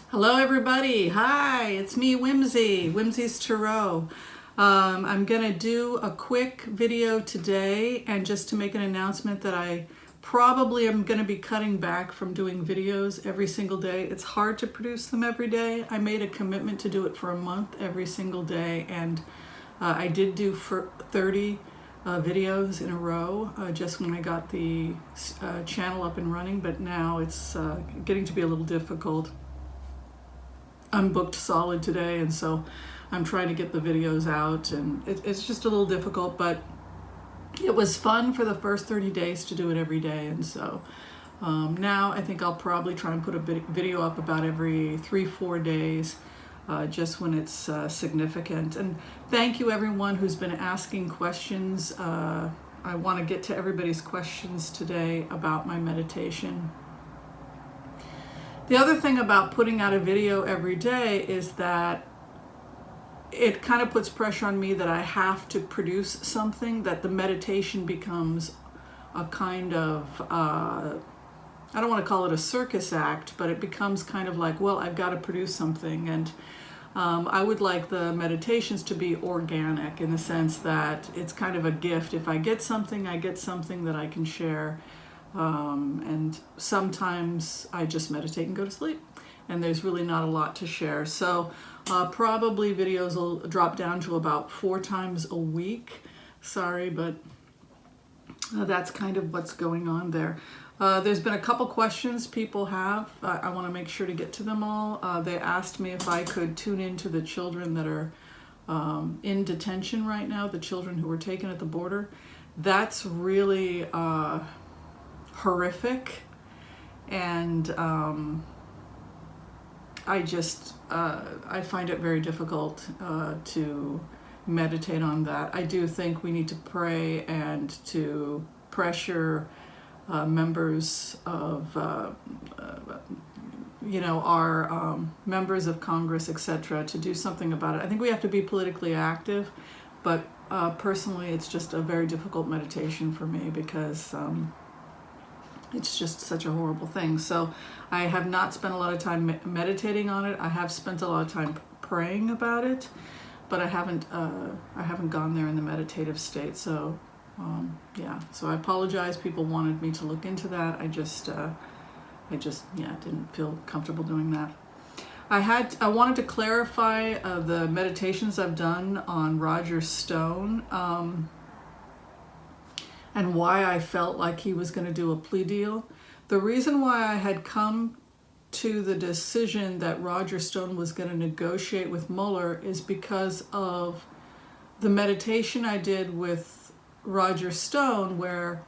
Hello everybody, hi, it's me Whimsy, Whimsy's Tarot. I'm gonna do a quick video today, and just to make an announcement that I probably am gonna be cutting back from doing videos every single day. It's hard to produce them every day. I made a commitment to do it for a month every single day, and I did do for 30 videos in a row just when I got the channel up and running, but now it's getting to be a little difficult. I'm booked solid today, and so I'm trying to get the videos out, and it's just a little difficult, but it was fun for the first 30 days to do it every day. And so now I think I'll probably try and put a video up about every 3-4 days, just when it's significant. And thank you everyone who's been asking questions. I want to get to everybody's questions today about my meditation. The other thing about putting out a video every day is that it kind of puts pressure on me that I have to produce something, that the meditation becomes a kind of, I don't want to call it a circus act, but it becomes kind of like, well, I've got to produce something. And I would like the meditations to be organic, in the sense that it's kind of a gift. If I get something, I get something that I can share. And sometimes I just meditate and go to sleep, and there's really not a lot to share. So probably videos will drop down to about 4 times a week. Sorry, but that's kind of what's going on there. There's been a couple questions people have. I want to make sure to get to them all. They asked me if I could tune into the children that are in detention right now, the children who were taken at the border. That's really horrific, and I find it very difficult to meditate on that. I do think we need to pray and to pressure members of our members of Congress, etc., to do something about it. I think we have to be politically active, but personally it's just a very difficult meditation for me, because it's just such a horrible thing. So I have not spent a lot of time meditating on it. I have spent a lot of time praying about it, but I haven't gone there in the meditative state. So yeah, so I apologize. People wanted me to look into that. I just didn't feel comfortable doing that. I wanted to clarify the meditations I've done on Roger Stone, and why I felt like he was going to do a plea deal. The reason why I had come to the decision that Roger Stone was going to negotiate with Mueller is because of the meditation I did with Roger Stone, where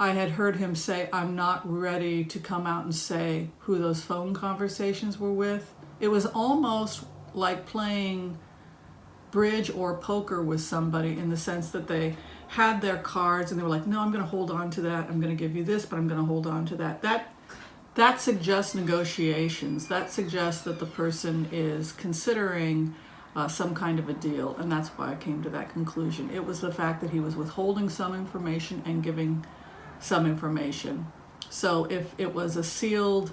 I had heard him say, I'm not ready to come out and say who those phone conversations were with. It was almost like playing bridge or poker with somebody, in the sense that they had their cards and they were like, no, I'm going to hold on to that. I'm going to give you this, but I'm going to hold on to that. That suggests negotiations. That suggests that the person is considering some kind of a deal, and that's why I came to that conclusion. It was the fact that he was withholding some information and giving some information. So if it was a sealed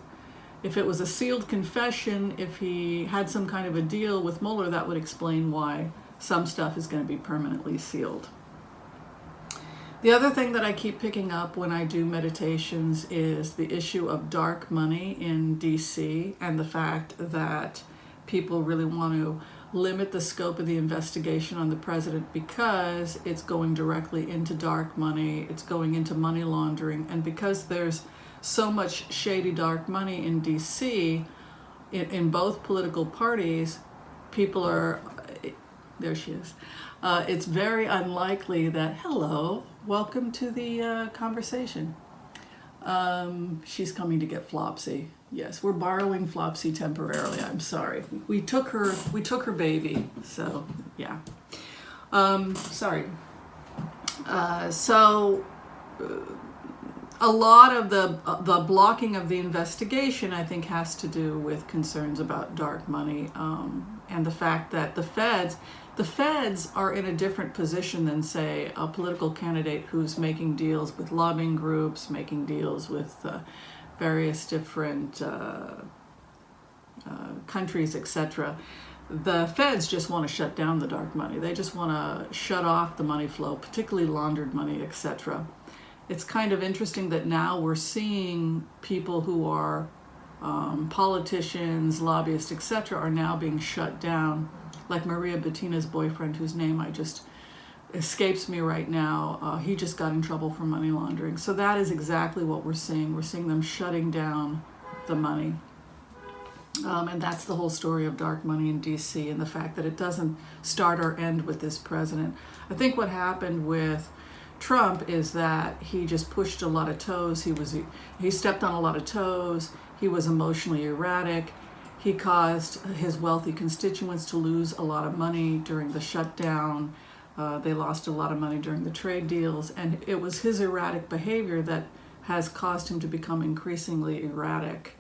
confession, if he had some kind of a deal with Mueller, that would explain why some stuff is going to be permanently sealed. The other thing that I keep picking up when I do meditations is the issue of dark money in DC, and the fact that people really want to limit the scope of the investigation on the president because it's going directly into dark money, it's going into money laundering, and because there's so much shady dark money in DC, in both political parties, people are, there she is, it's very unlikely that, hello, welcome to the conversation. She's coming to get Flopsy. Yes, we're borrowing Flopsy temporarily. I'm sorry. We took her baby. So yeah. Sorry. A lot of the blocking of the investigation, I think, has to do with concerns about dark money, and the fact that the feds are in a different position than, say, a political candidate who's making deals with lobbying groups, making deals with various different countries, etc. The feds just want to shut down the dark money. They just want to shut off the money flow, particularly laundered money, etc. It's kind of interesting that now we're seeing people who are politicians, lobbyists, etc., are now being shut down, like Maria Bettina's boyfriend, whose name I just escapes me right now. He just got in trouble for money laundering. So that is exactly what we're seeing. We're seeing them shutting down the money. And that's the whole story of dark money in DC, and the fact that it doesn't start or end with this president. I think what happened with Trump is that he just pushed a lot of toes. He stepped on a lot of toes. He was emotionally erratic. He caused his wealthy constituents to lose a lot of money during the shutdown. They lost a lot of money during the trade deals, and it was his erratic behavior that has caused him to become increasingly erratic.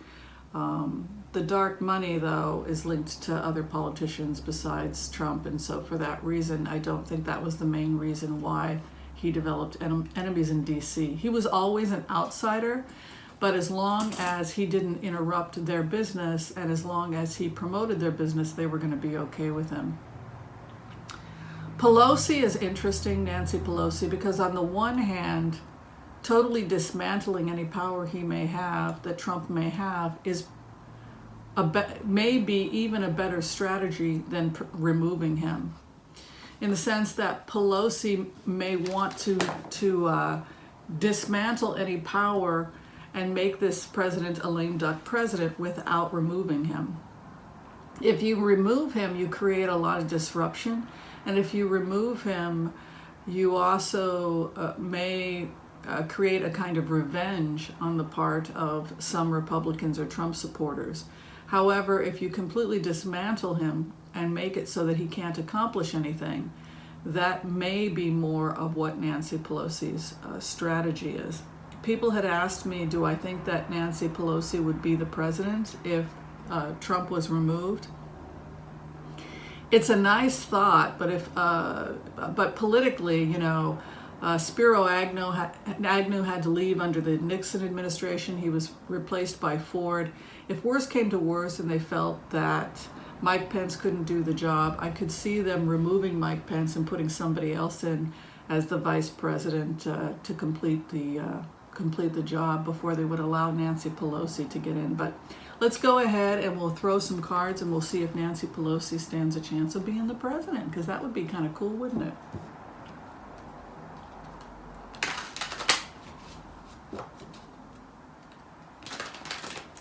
The dark money, though, is linked to other politicians besides Trump, and so for that reason, I don't think that was the main reason why he developed enemies in DC. He was always an outsider, but as long as he didn't interrupt their business and as long as he promoted their business, they were going to be okay with him. Pelosi is interesting, Nancy Pelosi, because on the one hand, totally dismantling any power he may have, that Trump may have, is maybe even a better strategy than removing him. In the sense that Pelosi may want to dismantle any power and make this president a lame duck president without removing him. If you remove him, you create a lot of disruption. And if you remove him, you also may create a kind of revenge on the part of some Republicans or Trump supporters. However, if you completely dismantle him and make it so that he can't accomplish anything, that may be more of what Nancy Pelosi's strategy is. People had asked me, do I think that Nancy Pelosi would be the president if Trump was removed? It's a nice thought, but politically, you know, Spiro Agnew had to leave under the Nixon administration. He was replaced by Ford. If worse came to worse and they felt that Mike Pence couldn't do the job, I could see them removing Mike Pence and putting somebody else in as the vice president to complete the job before they would allow Nancy Pelosi to get in. But let's go ahead and we'll throw some cards and we'll see if Nancy Pelosi stands a chance of being the president, because that would be kind of cool, wouldn't it?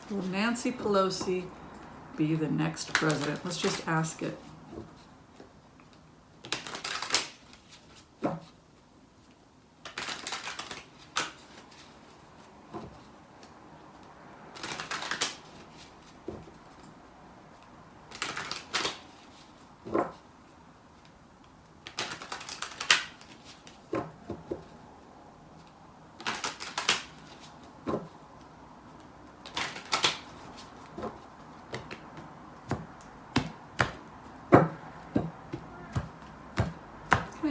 Will Nancy Pelosi be the next president? Let's just ask it.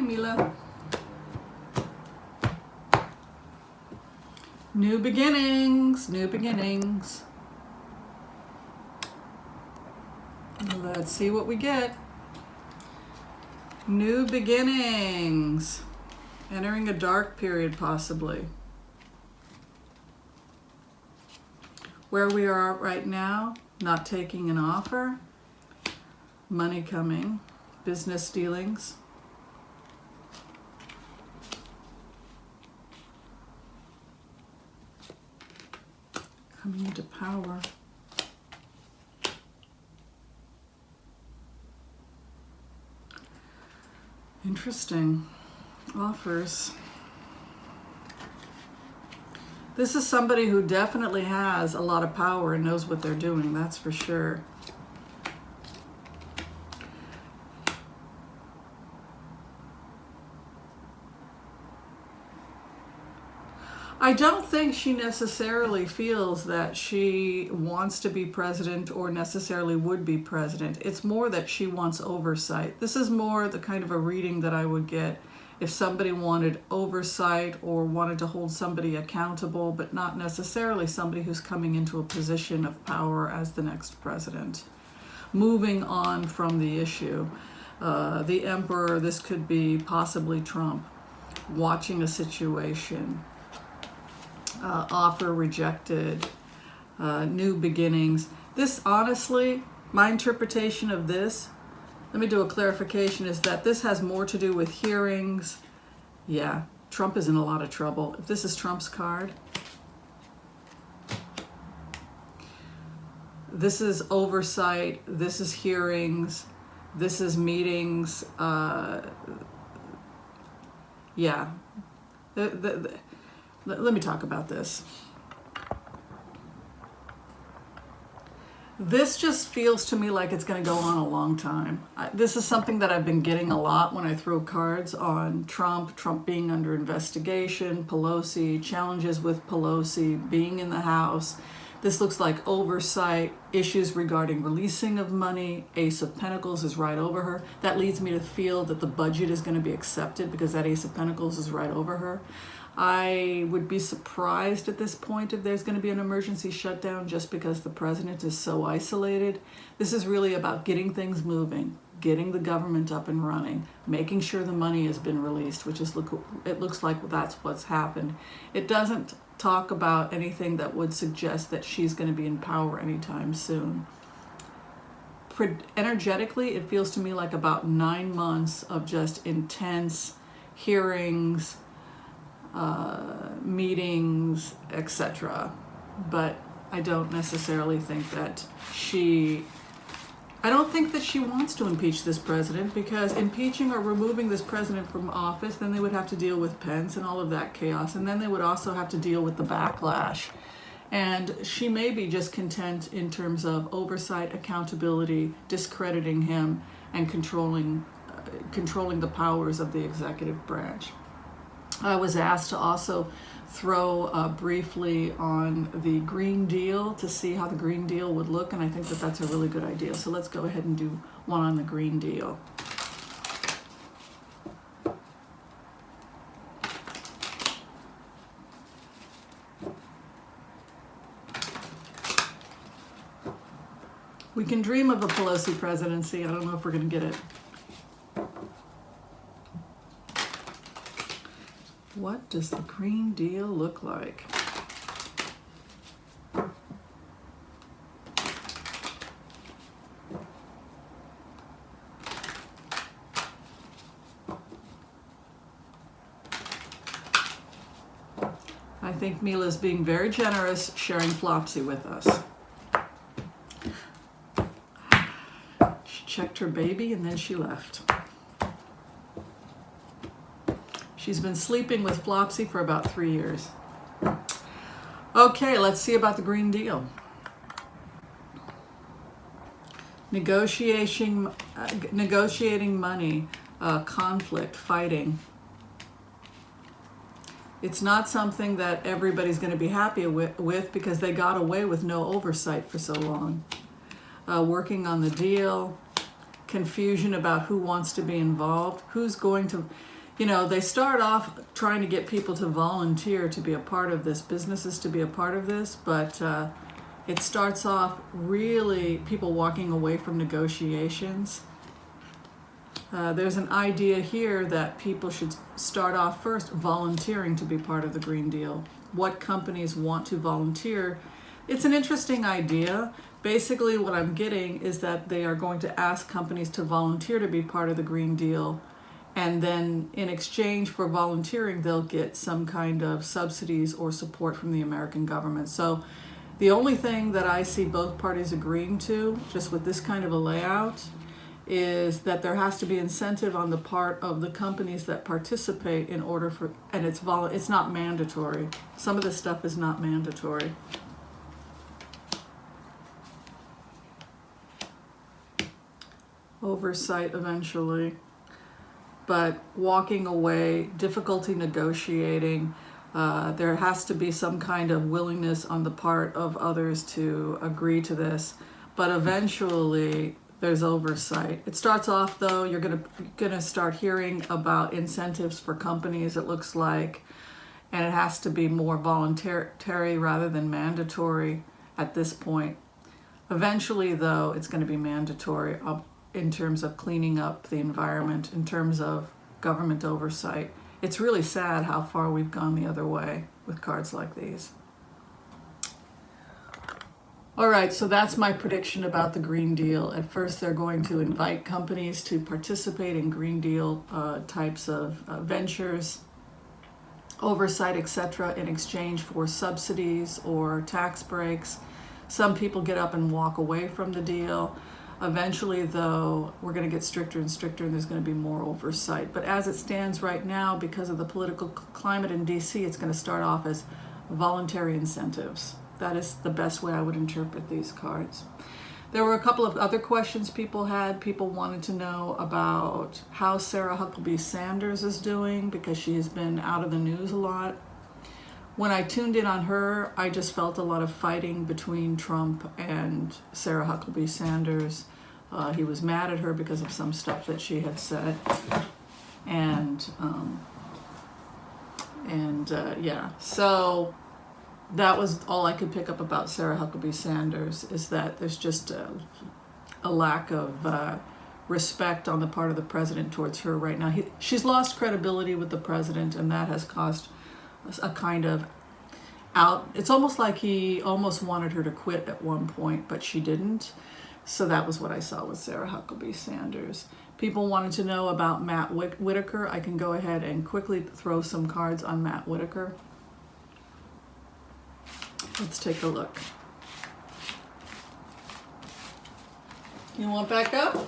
Mila. New beginnings, new beginnings. Let's see what we get. New beginnings. Entering a dark period, possibly. Where we are right now, not taking an offer, money coming, business dealings. Coming into power. Interesting. Offers. This is somebody who definitely has a lot of power and knows what they're doing, that's for sure. I don't think she necessarily feels that she wants to be president or necessarily would be president. It's more that she wants oversight. This is more the kind of a reading that I would get if somebody wanted oversight or wanted to hold somebody accountable, but not necessarily somebody who's coming into a position of power as the next president. Moving on from the issue, the emperor, this could be possibly Trump, watching a situation, offer rejected, new beginnings. This, honestly, my interpretation of this, let me do a clarification, is that this has more to do with hearings. Yeah, Trump is in a lot of trouble. If this is Trump's card, this is oversight, this is hearings, this is meetings. Yeah. Let me talk about this. This just feels to me like it's going to go on a long time. This is something that I've been getting a lot when I throw cards on Trump being under investigation, Pelosi, challenges with Pelosi, being in the House. This looks like oversight, issues regarding releasing of money. Ace of Pentacles is right over her. That leads me to feel that the budget is going to be accepted because that Ace of Pentacles is right over her. I would be surprised at this point if there's going to be an emergency shutdown just because the president is so isolated. This is really about getting things moving, getting the government up and running, making sure the money has been released, which is, it looks like that's what's happened. It doesn't talk about anything that would suggest that she's going to be in power anytime soon. Energetically, it feels to me like about 9 months of just intense hearings, meetings, etc. But I don't necessarily think that she wants to impeach this president, because impeaching or removing this president from office, then they would have to deal with Pence and all of that chaos, and then they would also have to deal with the backlash. And she may be just content in terms of oversight, accountability, discrediting him, and controlling the powers of the executive branch. I was asked to also throw briefly on the Green Deal to see how the Green Deal would look, and I think that that's a really good idea. So let's go ahead and do one on the Green Deal. We can dream of a Pelosi presidency. I don't know if we're going to get it. What does the Green Deal look like? I think Mila's being very generous, sharing Flopsy with us. She checked her baby and then she left. She's been sleeping with Flopsy for about 3 years. Okay, let's see about the Green Deal. Negotiating money, conflict, fighting. It's not something that everybody's going to be happy with because they got away with no oversight for so long. Working on the deal, confusion about who wants to be involved, who's going to... You know, they start off trying to get people to volunteer to be a part of this, businesses to be a part of this, but it starts off really people walking away from negotiations. There's an idea here that people should start off first volunteering to be part of the Green Deal. What companies want to volunteer? It's an interesting idea. Basically, what I'm getting is that they are going to ask companies to volunteer to be part of the Green Deal. And then in exchange for volunteering, they'll get some kind of subsidies or support from the American government. So the only thing that I see both parties agreeing to, just with this kind of a layout, is that there has to be incentive on the part of the companies that participate in order for, and it's not mandatory. Some of this stuff is not mandatory. Oversight eventually. But walking away, difficulty negotiating, there has to be some kind of willingness on the part of others to agree to this. But eventually there's oversight. It starts off though, you're gonna start hearing about incentives for companies, it looks like, and it has to be more voluntary rather than mandatory at this point. Eventually though, it's going to be mandatory in terms of cleaning up the environment, in terms of government oversight. It's really sad how far we've gone the other way with cards like these. All right, so that's my prediction about the Green Deal. At first, they're going to invite companies to participate in Green Deal types of ventures, oversight, etc., in exchange for subsidies or tax breaks. Some people get up and walk away from the deal. Eventually, though, we're going to get stricter and stricter, and there's going to be more oversight. But as it stands right now, because of the political climate in DC, it's going to start off as voluntary incentives. That is the best way I would interpret these cards. There were a couple of other questions people had. People wanted to know about how Sarah Huckabee Sanders is doing because she has been out of the news a lot. When I tuned in on her, I just felt a lot of fighting between Trump and Sarah Huckabee Sanders. He was mad at her because of some stuff that she had said. Yeah, so that was all I could pick up about Sarah Huckabee Sanders, is that there's just a lack of respect on the part of the president towards her right now. She's lost credibility with the president, and that has caused a kind of it's almost like he almost wanted her to quit at one point, but she didn't. So that was what I saw with Sarah Huckabee Sanders. People wanted to know about Matt Whitaker. I can go ahead and quickly throw some cards on Matt Whitaker. Let's take a look. You want back up?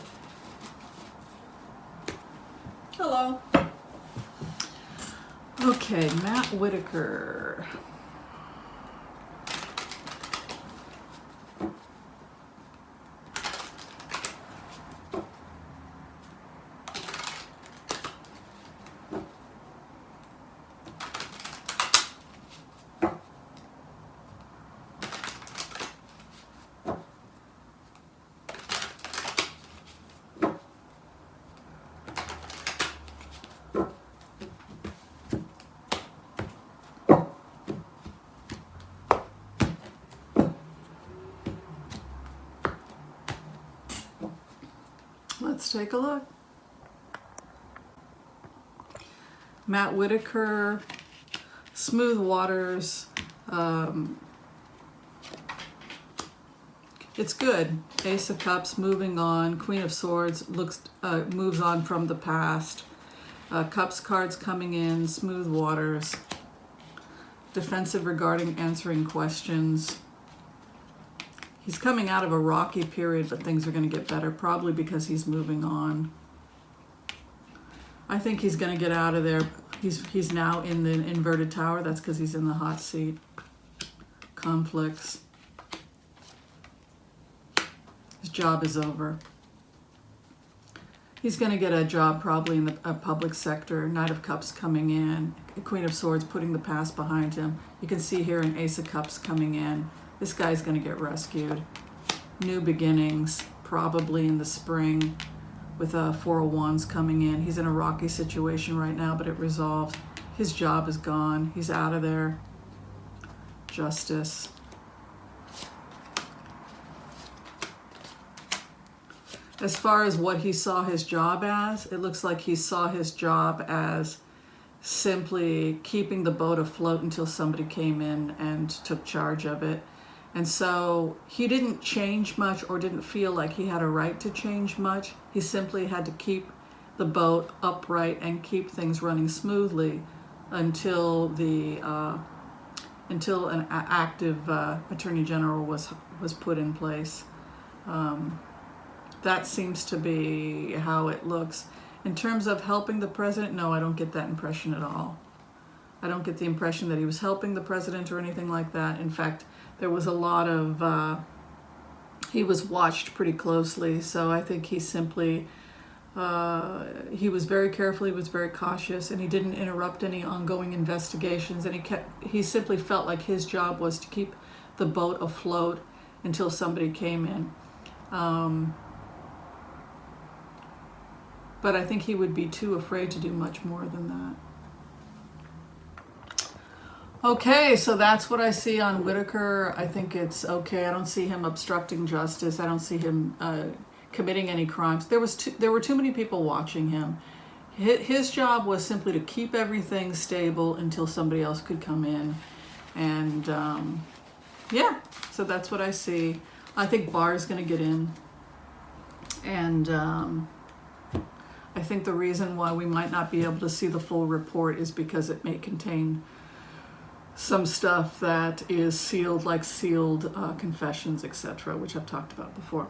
Hello. Okay, Matt Whitaker. Let's take a look. Matt Whitaker, smooth waters. It's good. Ace of Cups, moving on. Queen of Swords moves on from the past. Cups cards coming in. Smooth waters. Defensive regarding answering questions. He's coming out of a rocky period, but things are going to get better, probably because he's moving on. I think he's going to get out of there. He's now in the inverted tower. That's because he's in the hot seat. Conflicts. His job is over. He's going to get a job probably in the public sector. Knight of Cups coming in. Queen of Swords putting the past behind him. You can see here an Ace of Cups coming in. This guy's going to get rescued. New beginnings, probably in the spring, with a Four of Wands coming in. He's in a rocky situation right now, but it resolved. His job is gone. He's out of there. Justice. As far as what he saw his job as, it looks like he saw his job as simply keeping the boat afloat until somebody came in and took charge of it. And so he didn't change much, or didn't feel like he had a right to change much. He simply had to keep the boat upright and keep things running smoothly until an active Attorney General was put in place. That seems to be how it looks. In terms of helping the president, no, I don't get that impression at all. I don't get the impression that he was helping the president or anything like that. In fact, there was a lot of, he was watched pretty closely, so I think he simply, he was very careful, he was very cautious, and he didn't interrupt any ongoing investigations, and he simply felt like his job was to keep the boat afloat until somebody came in. but I think he would be too afraid to do much more than that. Okay, so that's what I see on Whitaker. I think it's okay. I don't see him obstructing justice. I don't see him committing any crimes. There were too many people watching him. His job was simply to keep everything stable until somebody else could come in. And yeah, so that's what I see. I think Barr's going to get in. And I think the reason why we might not be able to see the full report is because it may contain some stuff that is sealed, like sealed confessions, etc., which I've talked about before.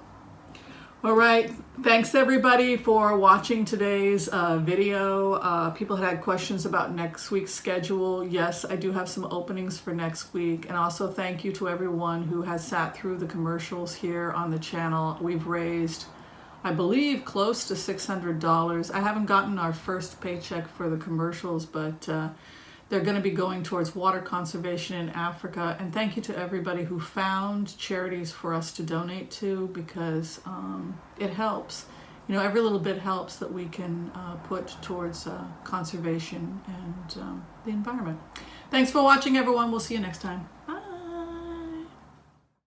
All right, thanks everybody for watching today's video. People had questions about next week's schedule. Yes, I do have some openings for next week. And also thank you to everyone who has sat through the commercials here on the channel. We've raised, I believe, close to $600. I haven't gotten our first paycheck for the commercials, but they're going to be going towards water conservation in Africa. And thank you to everybody who found charities for us to donate to, because it helps. You know, every little bit helps that we can put towards conservation and the environment. Thanks for watching, everyone. We'll see you next time.